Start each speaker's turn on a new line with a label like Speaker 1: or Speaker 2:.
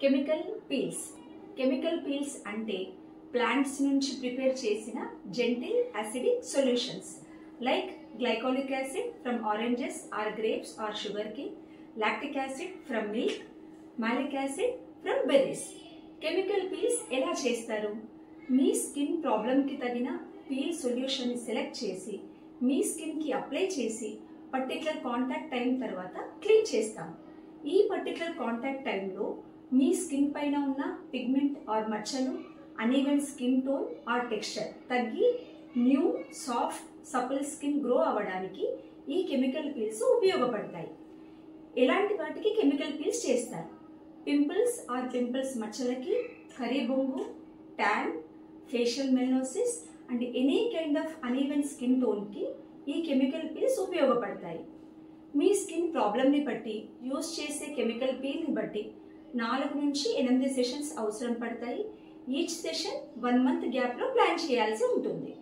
Speaker 1: Chemical peels. Chemical peels అంటే plants నుంచి prepare చేసిన gentle acidic solutions like glycolic acid from oranges or grapes or sugar cane, lactic acid from milk, malic acid from berries. Chemical peels ఎలా చేస్తారు? మీ skin ప్రాబ్లంకి తగిన peel సొల్యూషన్ని select చేసి మీ స్కిన్కి apply చేసి పర్టికులర్ కాంటాక్ట్ టైం తర్వాత clean చేస్తాం. ఈ పర్టికులర్ కాంటాక్ట్ టైంలో మీ స్కిన్ పైన ఉన్న పిగ్మెంట్ ఆర్ మచ్చలు, uneven skin tone or texture తగ్గి new soft supple skin grow అవ్వడానికి ఈ కెమికల్ పీల్స్ ఉపయోగపడతాయి. ఎలాంటి వాటికి కెమికల్ పీల్స్ చేస్తారు? పింపుల్స్ ఆర్ పింపుల్స్ మచ్చలకి, కరీబొంగు, tan, facial melanosis and any kind of uneven skin టోన్కి ఈ కెమికల్ పీల్స్ ఉపయోగపడతాయి. మీ స్కిన్ ప్రాబ్లమ్ని బట్టి యూజ్ చేసే కెమికల్ పీల్ని బట్టి 4 నుంచి 8 సెషన్స్ అవసరం పడతాయి. ఈచ్ సెషన్ 1 మంత్ గ్యాప్లో ప్లాన్ చేయాల్సి ఉంటుంది.